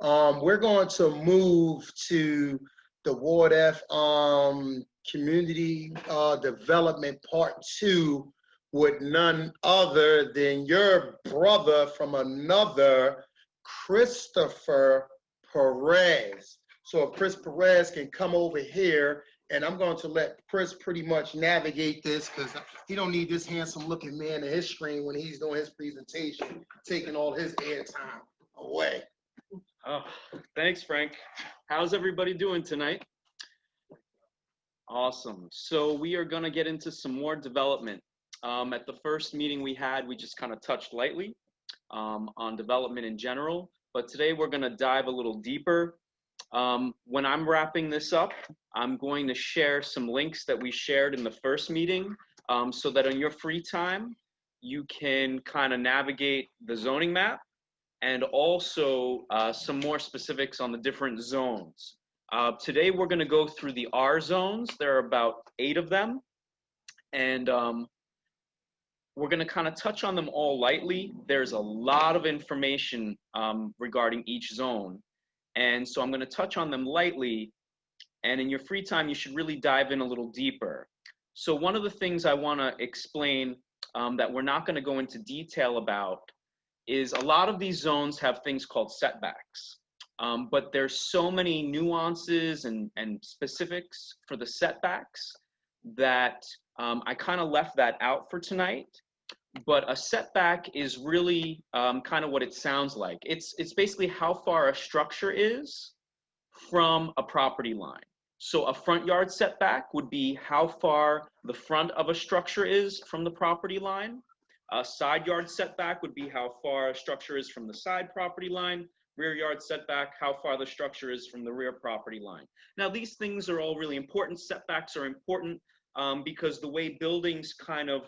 We're going to move to the Ward F Community Development Part 2 with none other than your brother from another, Christopher Perez. So if Chris Perez can come over here, and I'm going to let Chris pretty much navigate this because he don't need this handsome looking man in his screen when he's doing his presentation, taking all his airtime away. Oh, thanks, Frank. How's everybody doing tonight? Awesome. So we are going to get into some more development. At the first meeting we had, we just kind of touched lightly on development in general, but today we're going to dive a little deeper. When I'm wrapping this up, I'm going to share some links that we shared in the first meeting so that on your free time, you can kind of navigate the zoning map and also some more specifics on the different zones. Today, we're going to go through the R zones. There are about 8 of them, and we're going to kind of touch on them all lightly. There's a lot of information regarding each zone. And so I'm going to touch on them lightly, and in your free time, you should really dive in a little deeper. So one of the things I want to explain that we're not going to go into detail about is a lot of these zones have things called setbacks, but there's so many nuances and specifics for the setbacks that I kind of left that out for tonight. But a setback is really kind of what it sounds like. It's basically how far a structure is from a property line. So a front yard setback would be how far the front of a structure is from the property line. A side yard setback would be how far a structure is from the side property line. Rear yard setback, how far the structure is from the rear property line. Now, these things are all really important. Setbacks are important because the way buildings kind of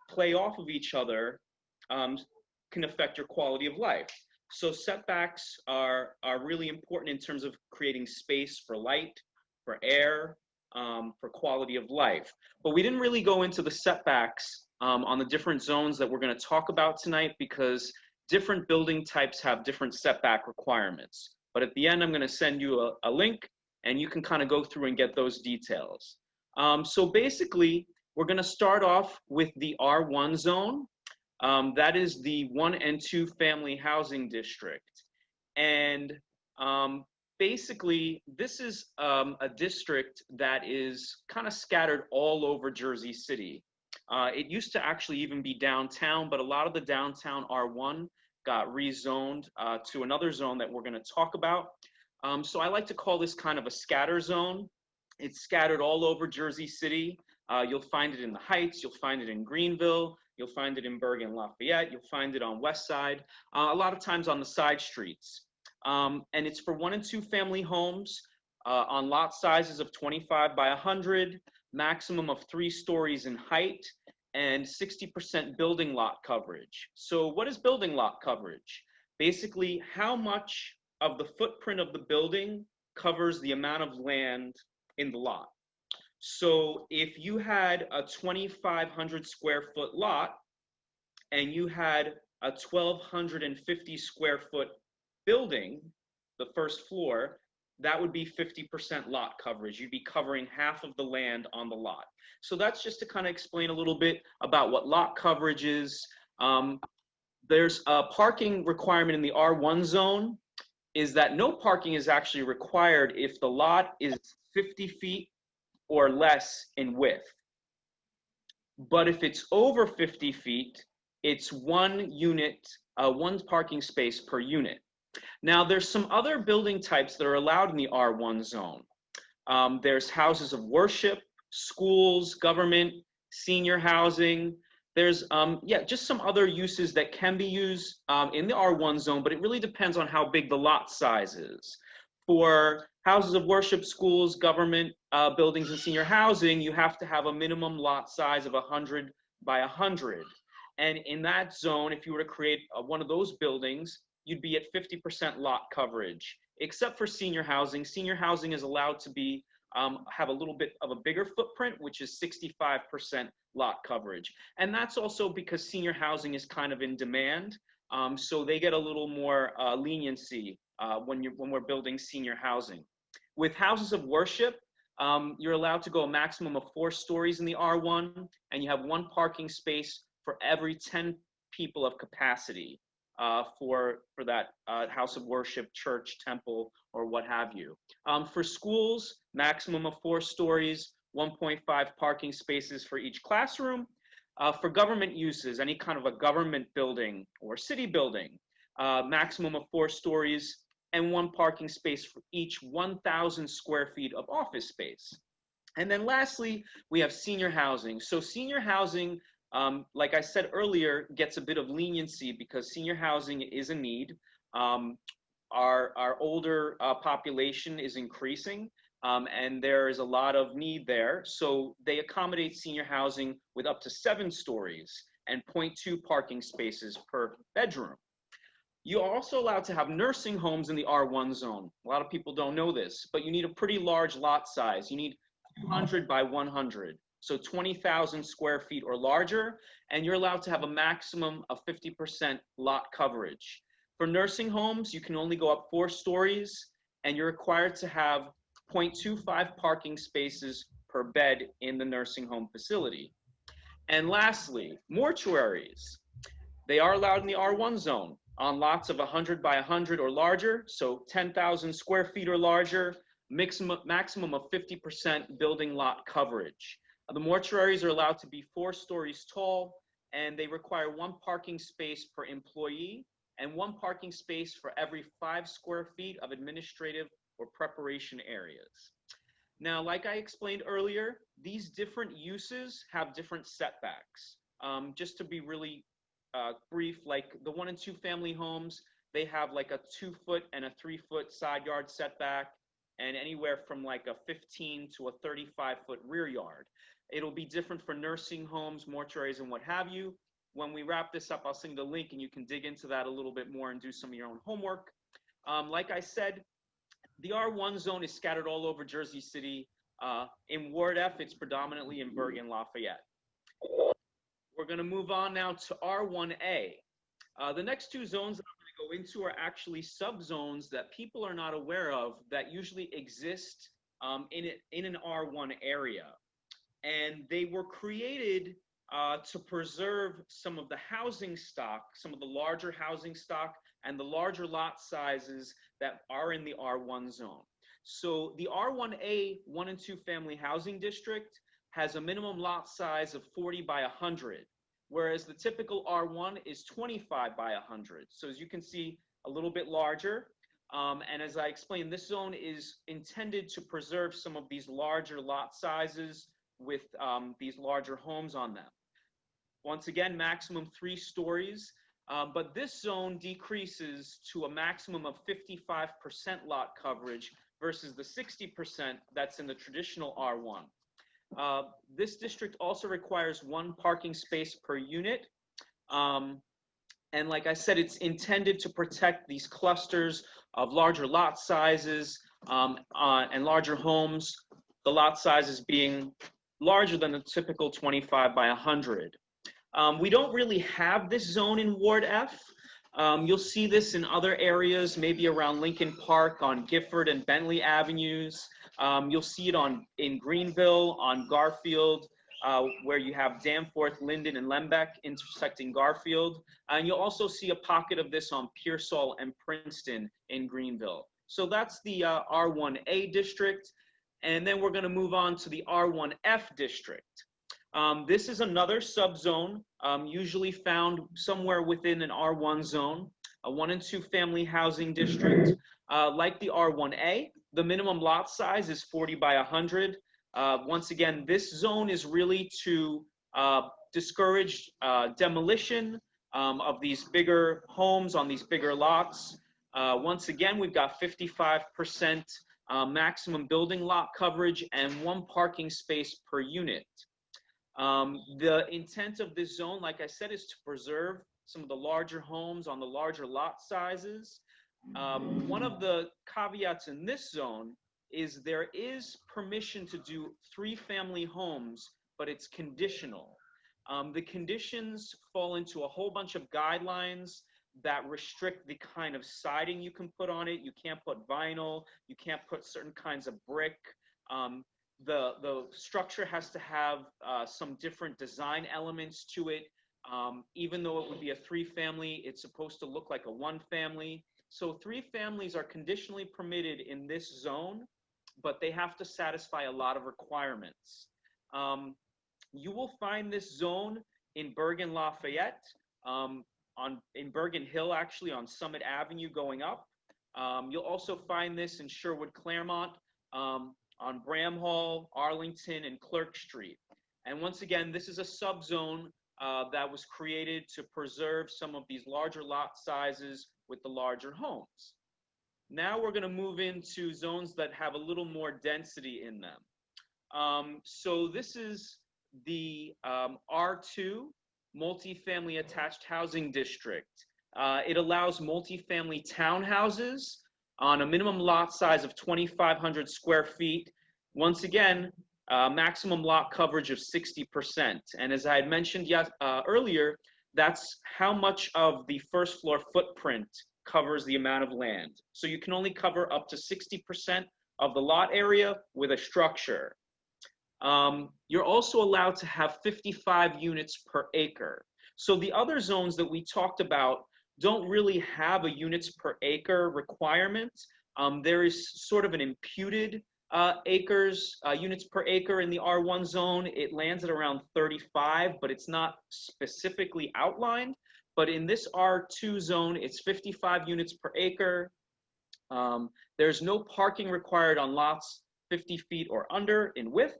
play off of each other can affect your quality of life. So setbacks are really important in terms of creating space for light, for air, for quality of life. But we didn't really go into the setbacks on the different zones that we're going to talk about tonight because different building types have different setback requirements. But at the end, I'm going to send you a link, and you can kind of go through and get those details. So basically, we're going to start off with the R1 zone. That is the 1 and 2 family housing district. And basically, this is a district that is kind of scattered all over Jersey City. It used to actually even be downtown, but a lot of the downtown R1 got rezoned to another zone that we're going to talk about. So I like to call this kind of a scatter zone. It's scattered all over Jersey City. You'll find it in the Heights, you'll find it in Greenville, you'll find it in Bergen Lafayette, you'll find it on West Side, a lot of times on the side streets. And it's for 1 and 2 family homes on lot sizes of 25 by 100, maximum of 3 stories in height, and 60% building lot coverage. So what is building lot coverage? Basically, how much of the footprint of the building covers the amount of land in the lot. So if you had a 2,500 square foot lot and you had a 1,250 square foot building, the first floor, that would be 50% lot coverage. You'd be covering half of the land on the lot. So that's just to kind of explain a little bit about what lot coverage is. There's a parking requirement in the R1 zone is that no parking is actually required if the lot is 50 feet or less in width. But if it's over 50 feet, it's 1 unit, 1 parking space per unit. Now, there's some other building types that are allowed in the R1 zone. There's houses of worship, schools, government, senior housing. There's, just some other uses that can be used in the R1 zone, but it really depends on how big the lot size is. For houses of worship, schools, government buildings, and senior housing, you have to have a minimum lot size of 100 by 100. And in that zone, if you were to create one of those buildings, you'd be at 50% lot coverage, except for senior housing. Senior housing is allowed to be have a little bit of a bigger footprint, which is 65% lot coverage. And that's also because senior housing is kind of in demand. So they get a little more leniency when we're building senior housing. With houses of worship, you're allowed to go a maximum of 4 stories in the R1, and you have 1 parking space for every 10 people of capacity for that house of worship, church, temple, or what have you. For schools, maximum of 4 stories, 1.5 parking spaces for each classroom. For government uses, any kind of a government building or city building, maximum of 4 stories and 1 parking space for each 1,000 square feet of office space. And then lastly, we have senior housing. So senior housing, like I said earlier, gets a bit of leniency because senior housing is a need. Our older population is increasing, and there is a lot of need there. So they accommodate senior housing with up to 7 stories and 0.2 parking spaces per bedroom. You're also allowed to have nursing homes in the R1 zone. A lot of people don't know this, but you need a pretty large lot size. You need 200 by 100, so 20,000 square feet or larger, and you're allowed to have a maximum of 50% lot coverage. For nursing homes, you can only go up 4 stories, and you're required to have 0.25 parking spaces per bed in the nursing home facility. And lastly, mortuaries. They are allowed in the R1 zone on lots of 100 by 100 or larger, so 10,000 square feet or larger, maximum of 50% building lot coverage. The mortuaries are allowed to be 4 stories tall, and they require 1 parking space per employee and 1 parking space for every 5 square feet of administrative or preparation areas. Now, like I explained earlier, these different uses have different setbacks. Just to be really brief, like the 1 and 2 family homes, they have like a 2-foot and a 3-foot side yard setback, and anywhere from like a 15 to a 35-foot rear yard. It'll be different for nursing homes, mortuaries, and what have you. When we wrap this up, I'll send the link and you can dig into that a little bit more and do some of your own homework. Like I said, the R1 zone is scattered all over Jersey City. In Ward F, it's predominantly in Bergen Lafayette. We're going to move on now to R1A. The next 2 zones that I'm going to go into are actually subzones that people are not aware of that usually exist in an R1 area. And they were created to preserve some of the housing stock, some of the larger housing stock and the larger lot sizes that are in the R1 zone. So the R1A 1 and 2 family housing district has a minimum lot size of 40 by 100, whereas the typical R1 is 25 by 100. So as you can see, a little bit larger. And as I explained, this zone is intended to preserve some of these larger lot sizes with these larger homes on them. Once again, maximum 3 stories, but this zone decreases to a maximum of 55% lot coverage versus the 60% that's in the traditional R1. This district also requires 1 parking space per unit. And like I said, it's intended to protect these clusters of larger lot sizes and larger homes, the lot sizes being larger than the typical 25 by 100. We don't really have this zone in Ward F. You'll see this in other areas, maybe around Lincoln Park on Gifford and Bentley Avenues. You'll see it in Greenville, on Garfield, where you have Danforth, Linden, and Lembeck intersecting Garfield. And you'll also see a pocket of this on Pearsall and Princeton in Greenville. So that's the R1A district. And then we're going to move on to the R1F district. This is another subzone, usually found somewhere within an R1 zone, a 1 and 2 family housing district. Like the R1A, the minimum lot size is 40 by 100. Once again, this zone is really to discourage demolition of these bigger homes on these bigger lots. Once again, we've got 55% maximum building lot coverage and 1 parking space per unit. The intent of this zone, like I said, is to preserve some of the larger homes on the larger lot sizes. One of the caveats in this zone is there is permission to do 3 family homes, but it's conditional. The conditions fall into a whole bunch of guidelines that restrict the kind of siding you can put on it. You can't put vinyl. You can't put certain kinds of brick. The structure has to have some different design elements to it. Even though it would be a 3-family, it's supposed to look like a 1-family. So 3 families are conditionally permitted in this zone, but they have to satisfy a lot of requirements. You will find this zone in Bergen Lafayette, in Bergen Hill, actually, on Summit Avenue going up. You'll also find this in Sherwood Claremont, on Bramhall, Arlington, and Clerk Street. And once again, this is a subzone that was created to preserve some of these larger lot sizes with the larger homes. Now we're going to move into zones that have a little more density in them. So this is the R2 multifamily attached housing district. It allows multifamily townhouses on a minimum lot size of 2,500 square feet. Once again, maximum lot coverage of 60%. And as I had mentioned earlier, that's how much of the first floor footprint covers the amount of land. So you can only cover up to 60% of the lot area with a structure. You're also allowed to have 55 units per acre. So the other zones that we talked about don't really have a units per acre requirement. There is sort of an imputed units per acre in the R1 zone. It lands at around 35, but it's not specifically outlined. But in this R2 zone, it's 55 units per acre. There's no parking required on lots 50 feet or under in width.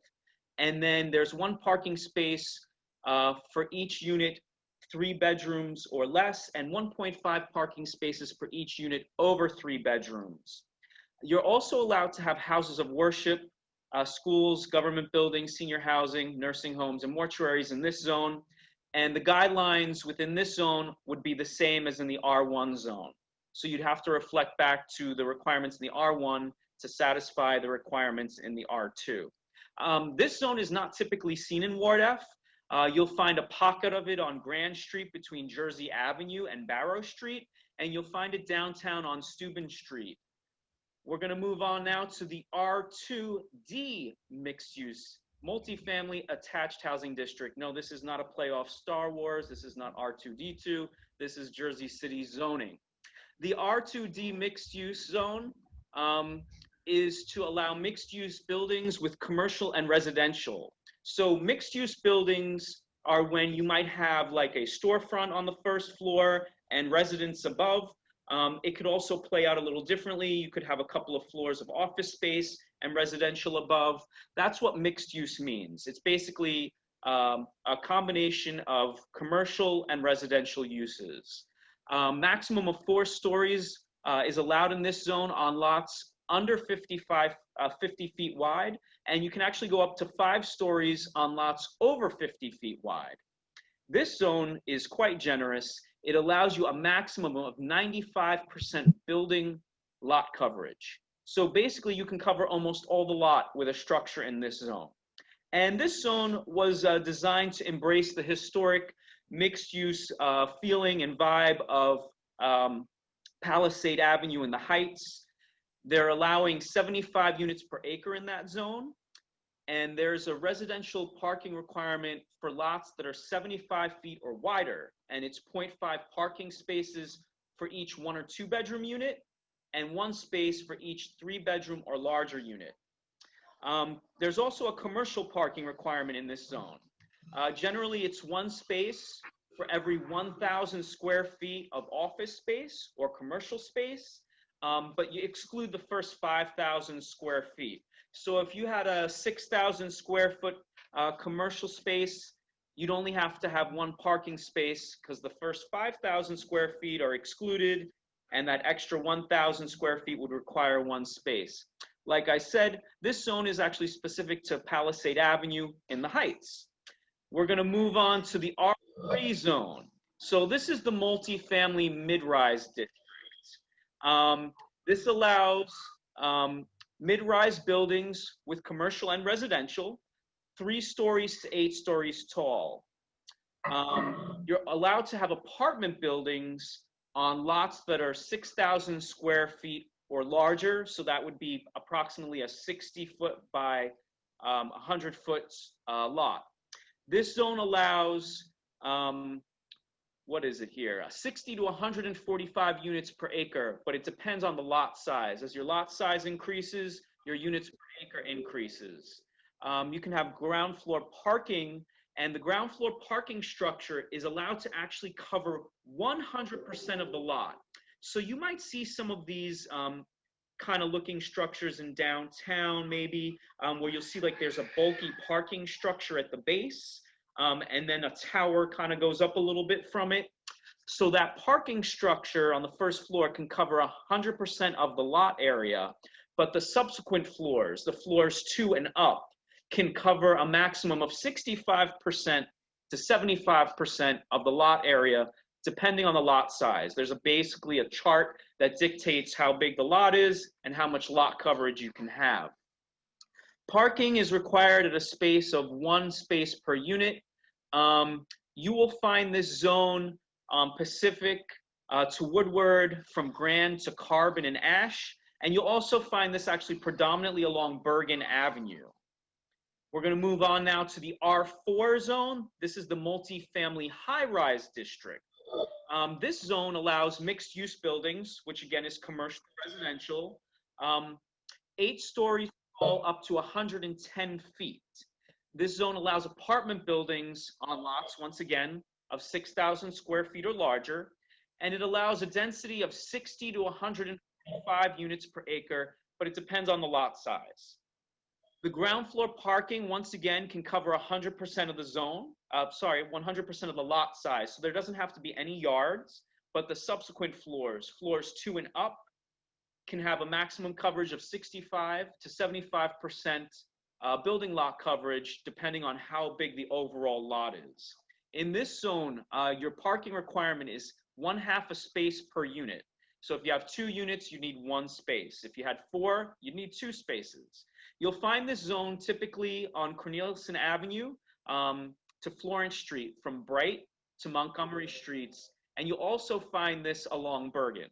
And then there's 1 parking space for each unit, 3 bedrooms or less, and 1.5 parking spaces for each unit over 3 bedrooms. You're also allowed to have houses of worship, schools, government buildings, senior housing, nursing homes, and mortuaries in this zone. And the guidelines within this zone would be the same as in the R1 zone. So you'd have to reflect back to the requirements in the R1 to satisfy the requirements in the R2. This zone is not typically seen in Ward F. You'll find a pocket of it on Grand Street between Jersey Avenue and Barrow Street, and you'll find it downtown on Steuben Street. We're going to move on now to the R2D mixed-use multifamily attached housing district. No, this is not a play off Star Wars. This is not R2D2. This is Jersey City zoning. The R2D mixed-use zone is to allow mixed-use buildings with commercial and residential. So mixed-use buildings are when you might have like a storefront on the first floor and residents above. It could also play out a little differently. You could have a couple of floors of office space and residential above. That's what mixed use means. It's basically a combination of commercial and residential uses. Maximum of 4 stories is allowed in this zone on lots under 50 feet wide, and you can actually go up to 5 stories on lots over 50 feet wide. This zone is quite generous. It allows you a maximum of 95% building lot coverage. So basically you can cover almost all the lot with a structure in this zone. And this zone was designed to embrace the historic mixed use feeling and vibe of Palisade Avenue in the Heights. They're allowing 75 units per acre in that zone. And there's a residential parking requirement for lots that are 75 feet or wider. And it's 0.5 parking spaces for each 1 or 2 bedroom unit and 1 space for each 3 bedroom or larger unit. There's also a commercial parking requirement in this zone. Generally, it's 1 space for every 1,000 square feet of office space or commercial space, but you exclude the first 5,000 square feet. So if you had a 6,000 square foot commercial space, you'd only have to have 1 parking space because the first 5,000 square feet are excluded, and that extra 1,000 square feet would require 1 space. Like I said, this zone is actually specific to Palisade Avenue in the Heights. We're going to move on to the R3 zone. So this is the multifamily mid-rise district. This allows mid-rise buildings with commercial and residential, 3 stories to 8 stories tall. You're allowed to have apartment buildings On lots that are 6,000 square feet or larger, so that would be approximately a 60-foot by 100-foot lot. This zone allows, what is it here, 60 to 145 units per acre, but it depends on the lot size. As your lot size increases, your units per acre increases. You can have ground floor parking, and the ground floor parking structure is allowed to actually cover 100% of the lot. So you might see some of these kind of looking structures in downtown, maybe, where you'll see like there's a bulky parking structure at the base, and then a tower kind of goes up a little bit from it. So that parking structure on the first floor can cover 100% of the lot area, but the subsequent floors, the floors 2 and up, can cover a maximum of 65% to 75% of the lot area, depending on the lot size. There's basically a chart that dictates how big the lot is and how much lot coverage you can have. Parking is required at a space of 1 space per unit. You will find this zone Pacific to Woodward, from Grand to Carbon and Ash, and you'll also find this actually predominantly along Bergen Avenue. We're going to move on now to the R4 zone. This is the multifamily high-rise district. This zone allows mixed-use buildings, which again is commercial residential, 8 stories tall up to 110 feet. This zone allows apartment buildings on lots, once again, of 6,000 square feet or larger, and it allows a density of 60 to 105 units per acre, but it depends on the lot size. The ground floor parking, once again, can cover 100% of the zone, 100% of the lot size. So there doesn't have to be any yards, but the subsequent floors, floors 2 and up, can have a maximum coverage of 65 to 75% building lot coverage, depending on how big the overall lot is. In this zone, your parking requirement is 1/2 a space per unit. So if you have 2 units, you need 1 space. If you had 4, you need 2 spaces. You'll find this zone typically on Cornelius Avenue to Florence Street, from Bright to Montgomery Streets, and you'll also find this along Bergen.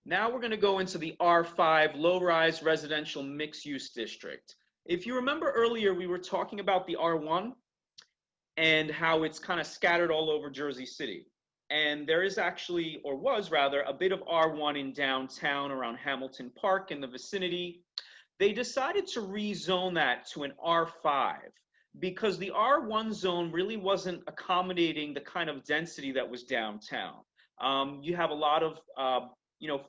Now we're going to go into the R5 low-rise residential mixed-use district. If you remember earlier, we were talking about the R1 and how it's kind of scattered all over Jersey City. And there is actually, or was rather, a bit of R1 in downtown around Hamilton Park in the vicinity. They decided to rezone that to an R5 because the R1 zone really wasn't accommodating the kind of density that was downtown. You have a lot of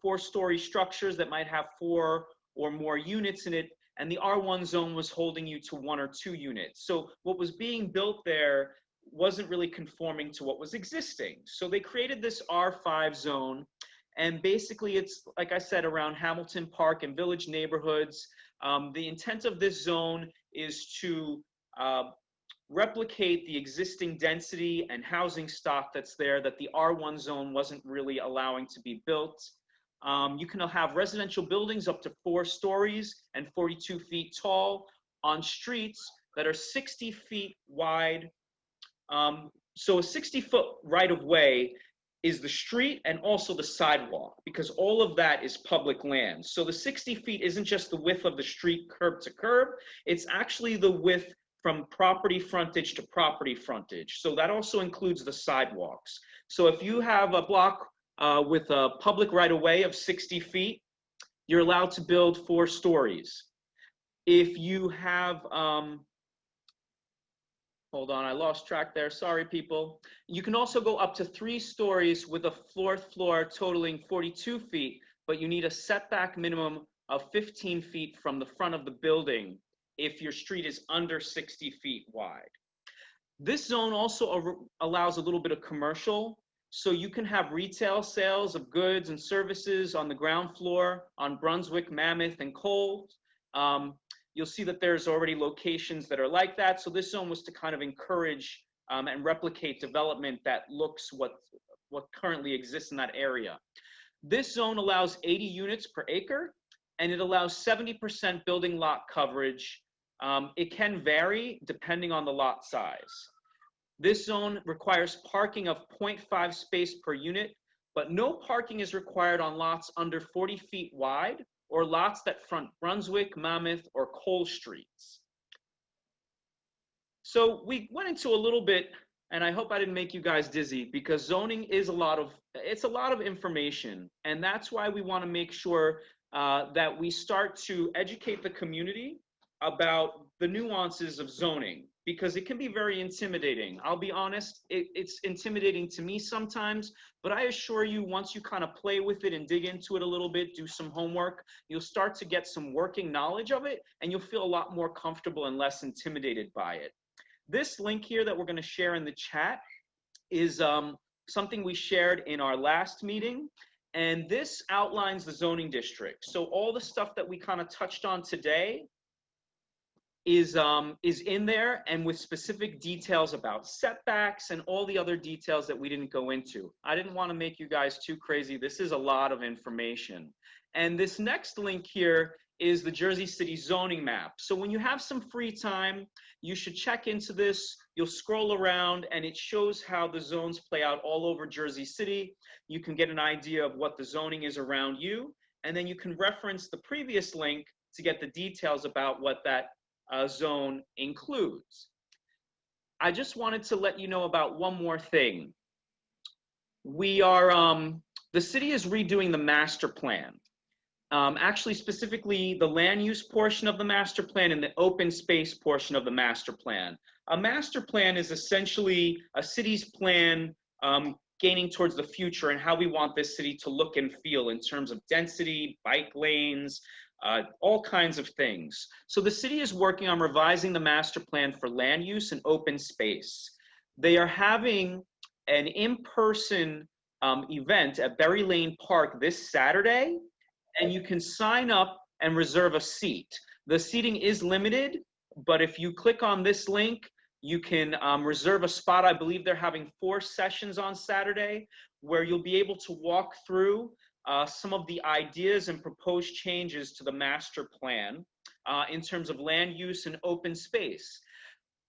4-story structures that might have 4 or more units in it, and the R1 zone was holding you to 1 or 2 units. So what was being built there wasn't really conforming to what was existing. So they created this R5 zone, and basically it's, like I said, around Hamilton Park and Village neighborhoods. The intent of this zone is to replicate the existing density and housing stock that's there that the R1 zone wasn't really allowing to be built. You can have residential buildings up to 4 stories and 42 feet tall on streets that are 60 feet wide. So a 60-foot right-of-way is the street and also the sidewalk, because all of that is public land. So the 60 feet isn't just the width of the street curb to curb, it's actually the width from property frontage to property frontage. So that also includes the sidewalks. So if you have a block with a public right-of-way of 60 feet, you're allowed to build 4 stories. If you have, hold on, I lost track there. Sorry, people. You can also go up to 3 stories with a 4th floor totaling 42 feet, but you need a setback minimum of 15 feet from the front of the building if your street is under 60 feet wide. This zone also allows a little bit of commercial. So you can have retail sales of goods and services on the ground floor on Brunswick, Mammoth, and Coles. You'll see that there's already locations that are like that. So this zone was to kind of encourage and replicate development that looks what currently exists in that area. This zone allows 80 units per acre, and it allows 70% building lot coverage. It can vary depending on the lot size. This zone requires parking of 0.5 space per unit, but no parking is required on lots under 40 feet wide or lots that front Brunswick, Monmouth, or Cole streets. So we went into a little bit, and I hope I didn't make you guys dizzy, because zoning is a lot of information, and that's why we want to make sure that we start to educate the community about the nuances of zoning, because it can be very intimidating. I'll be honest, it's intimidating to me sometimes, but I assure you, once you kind of play with it and dig into it a little bit, do some homework, you'll start to get some working knowledge of it, and you'll feel a lot more comfortable and less intimidated by it. This link here that we're going to share in the chat is something we shared in our last meeting, and this outlines the zoning district. So all the stuff that we kind of touched on today is in there, and with specific details about setbacks and all the other details that we didn't go into. I didn't want to make you guys too crazy. This is a lot of information. And this next link here is the Jersey City zoning map. So when you have some free time, you should check into this. You'll scroll around, and it shows how the zones play out all over Jersey City. You can get an idea of what the zoning is around you, and then you can reference the previous link to get the details about what that zone includes. I just wanted to let you know about one more thing. We are, the city is redoing the master plan. Actually, specifically the land use portion of the master plan and the open space portion of the master plan. A master plan is essentially a city's plan gaining towards the future and how we want this city to look and feel in terms of density, bike lanes, all kinds of things. So the city is working on revising the master plan for land use and open space. They are having an in-person event at Berry Lane Park this Saturday, and you can sign up and reserve a seat. The seating is limited, but if you click on this link, you can reserve a spot. I believe they're having 4 sessions on Saturday where you'll be able to walk through some of the ideas and proposed changes to the master plan in terms of land use and open space.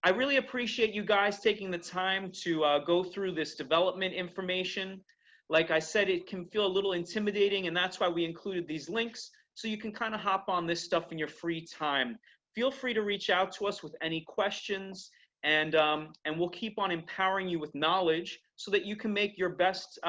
I really appreciate you guys taking the time to go through this development information. Like I said, it can feel a little intimidating, and that's why we included these links, so you can kind of hop on this stuff in your free time. Feel free to reach out to us with any questions, and we'll keep on empowering you with knowledge so that you can make your best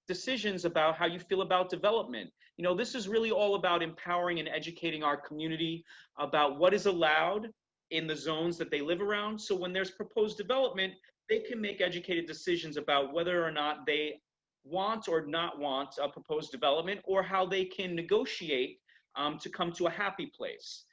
decisions about how you feel about development. You know, this is really all about empowering and educating our community about what is allowed in the zones that they live around. So when there's proposed development, they can make educated decisions about whether or not they want or not want a proposed development, or how they can negotiate to come to a happy place.